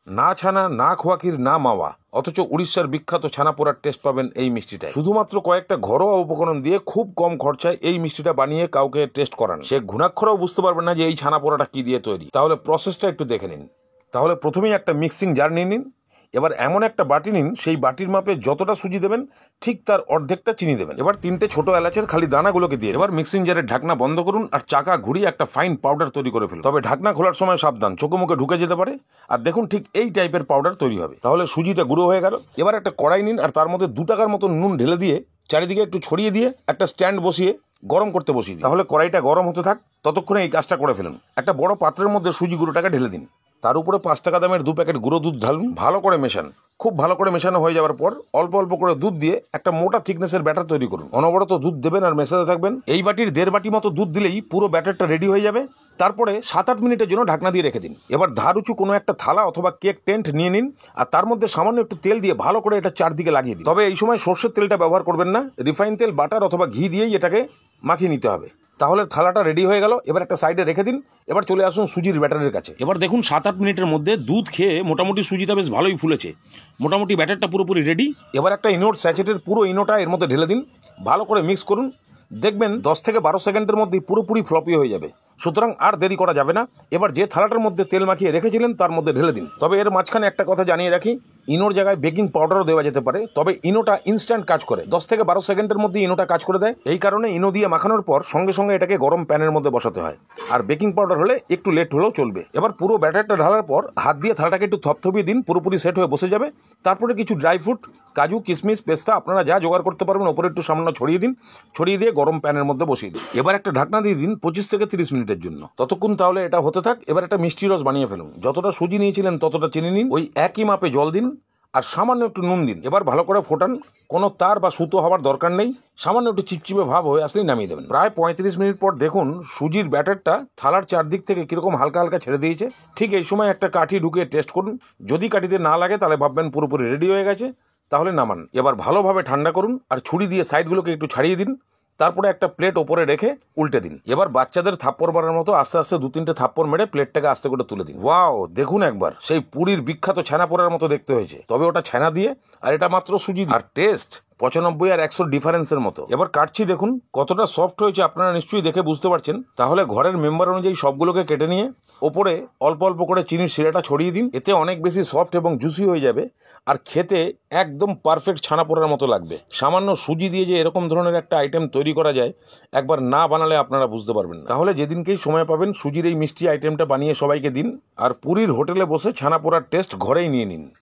না ছানা, না খোয়াকির, না মাওয়া, অথচ উড়িষ্যার বিখ্যাত ছানা পোড়ার টেস্ট পাবেন এই মিষ্টিটায়। শুধুমাত্র কয়েকটা ঘরোয়া উপকরণ দিয়ে খুব কম খরচায় এই মিষ্টিটা বানিয়ে কাউকে টেস্ট করান, সে ঘুণাক্ষরেও বুঝতে পারবেন না যে এই ছানা পোড়াটা কি দিয়ে তৈরি। তাহলে প্রসেসটা একটু দেখে নিন। তাহলে প্রথমেই একটা মিক্সিং জার নিয়ে নিন। এবার এমন একটা বাটি নিন, সেই বাটির মাপে যতটা সুজি দেবেন ঠিক তার অর্ধেকটা চিনি দেবেন। এবার 3টে ছোট এলাচের খালি দানাগুলোকে দিয়ে এবার মিক্সিং জারের ঢাকনা বন্ধ করুন আর চাকা ঘুরিয়ে একটা ফাইন পাউডার তৈরি করে ফেলুন। তবে ঢাকনা খোলার সময় সাবধান, চোখে মুখে ঢুকে যেতে পারে। আর দেখুন ঠিক এই টাইপের পাউডার তৈরি হবে। তাহলে সুজিটা গুঁড়ো হয়ে গেল। এবার একটা কড়াই নিন আর তার মধ্যে 2 টাকার মতো নুন ঢেলে দিয়ে চারিদিকে একটু ছড়িয়ে দিয়ে একটা স্ট্যান্ড বসিয়ে গরম করতে বসিয়ে দিন। তাহলে কড়াইটা গরম হতে থাক, ততক্ষণে এই কাজটা করে ফেলুন। একটা বড় পাত্রের মধ্যে সুজি গুঁড়োটাকে ঢেলে দিন। তার উপরে 5 টাকা দামের 2 প্যাকেট গুঁড়ো দুধ ঢালুন। ভালো করে মেশান। খুব ভালো করে মেশানো হয়ে যাওয়ার পর অল্প অল্প করে দুধ দিয়ে একটা মোটা থিকনেসের ব্যাটার তৈরি করুন। অনবরত দুধ দেবেন আর মেশাতে থাকবেন। এই বাটির 1.5 বাটি মতো দুধ দিলেই পুরো ব্যাটারটা রেডি হয়ে যাবে। তারপরে 7-8 মিনিটের জন্য ঢাকনা দিয়ে রেখে দিন। এবার ধার উঁচু কোনো একটা থালা অথবা কেক টেন্ট নিয়ে নিন আর তার মধ্যে সামান্য একটু তেল দিয়ে ভালো করে এটা চারদিকে লাগিয়ে দিন। তবে এই সময় সর্ষের তেলটা ব্যবহার করবেন না, রিফাইন তেল, বাটার অথবা ঘি দিয়েই এটাকে মাখিয়ে নিতে হবে। তাহলে থালাটা রেডি হয়ে গেল। এবার একটা সাইডে রেখে দিন। এবার চলে আসুন সুজির ব্যাটারের কাছে। এবার দেখুন 7-8 মিনিটের মধ্যে দুধ খেয়ে মোটামুটি সুজিটা বেশ ভালোই ফুলেছে। মোটামুটি ব্যাটারটা পুরোপুরি রেডি। এবার একটা ইনোর স্যাচেটের পুরো ইনোটা এর মধ্যে ঢেলে দিন। ভালো করে মিক্স করুন। দেখবেন 10 থেকে 12 সেকেন্ডের মধ্যেই পুরোপুরি ফ্লপি হয়ে যাবে। সুতরাং আর দেরি করা যাবে না। এবার যে থালাটার মধ্যে তেল মাখিয়ে রেখেছিলেন তার মধ্যে ঢেলে দিন। তবে এর মাঝখানে একটা কথা জানিয়ে রাখি, ইনোর জায়গায় বেকিং পাউডারও দেওয়া যেতে পারে। তবে ইনোটা ইনস্ট্যান্ট কাজ করে, 10 থেকে 12 সেকেন্ডের মধ্যে ইনোটা কাজ করে দেয়। এই কারণে ইনো দিয়ে মাখানোর পর সঙ্গে সঙ্গে এটাকে গরম প্যানের মধ্যে বসাতে হয়। আর বেকিং পাউডার হলে একটু লেট হলেও চলবে। এবার পুরো ব্যাটারটা ঢালার পর হাত দিয়ে থালাটাকে একটু থপথপিয়ে দিন, পুরোপুরি সেট হয়ে বসে যাবে। তারপরে কিছু ড্রাই ফ্রুট, কাজু, কিশমিশ, পেস্তা আপনারা যা জোগাড় করতে পারবেন ওপরে একটু সামান্য ছড়িয়ে দিন। ছড়িয়ে দিয়ে গরম প্যানের মধ্যে বসিয়ে দিন। এবার একটা ঢাকনা দিয়ে দিন 25 থেকে 30 মিনিটের জন্য। ততক্ষণ তাহলে এটা হতে থাক। এবার একটা মিষ্টি রস বানিয়ে ফেলুন। যতটা সুজি নিয়েছিলেন ততটা চিনি নিন, ওই একই মাপে জল দিন আর সামান্য একটু নুন দিন। এবার ভালো করে ফোটান। কোনো তার বা সুতো হওয়ার দরকার নেই। সামান্য একটু চিপচিপে ভাব হয়ে আসলেই নামিয়ে দেবেন। প্রায় 35 মিনিট পর দেখুন সুজির ব্যাটারটা থালার চারদিক থেকে কিরকম হালকা হালকা ছেড়ে দিয়েছে। ঠিক এই সময় একটা কাঠি ঢুকিয়ে টেস্ট করুন। যদি কাঠিতে না লাগে তাহলে ভাববেন পুরোপুরি রেডি হয়ে গেছে, তাহলে নামান। এবার ভালোভাবে ঠান্ডা করুন আর ছুরি দিয়ে সাইডগুলোকে একটু ছাড়িয়ে দিন। তারপরে একটা প্লেট ওপরে রেখে উল্টে দিন। এবার বাচ্চাদের থাপ্পড় মারার মতো আস্তে আস্তে 2-3টে থাপ্পড় মেরে প্লেটটাকে আস্তে করে তুলে দিন। ওয়াও, দেখুন একবার সেই পুরীর বিখ্যাত ছানা পোড়ার মতো দেখতে হয়েছে। তবে ওটা ছানা দিয়ে আর এটা মাত্র সুজি। আর টেস্ট 95 আর 100 ডিফারেন্সের মতো। এবার কাটছি, দেখুন কতটা সফট হয়েছে, আপনারা নিশ্চয়ই দেখে বুঝতে পারছেন। তাহলে ঘরের মেম্বার অনুযায়ী সবগুলোকে কেটে নিয়ে ওপরে অল্প অল্প করে চিনির শিরাটা ছড়িয়ে দিন। এতে অনেক বেশি সফট এবং জুসি হয়ে যাবে আর খেতে একদম পারফেক্ট ছানা পোড়ার মতো লাগবে। সামান্য সুজি দিয়ে যে এরকম ধরনের একটা আইটেম তৈরি করা যায়, একবার না বানালে আপনারা বুঝতে পারবেন না। তাহলে যেদিনকেই সময় পাবেন সুজির এই মিষ্টি আইটেমটা বানিয়ে সবাইকে দিন আর পুরীর হোটেলে বসে ছানা পোড়ার টেস্ট ঘরেই নিয়ে নিন।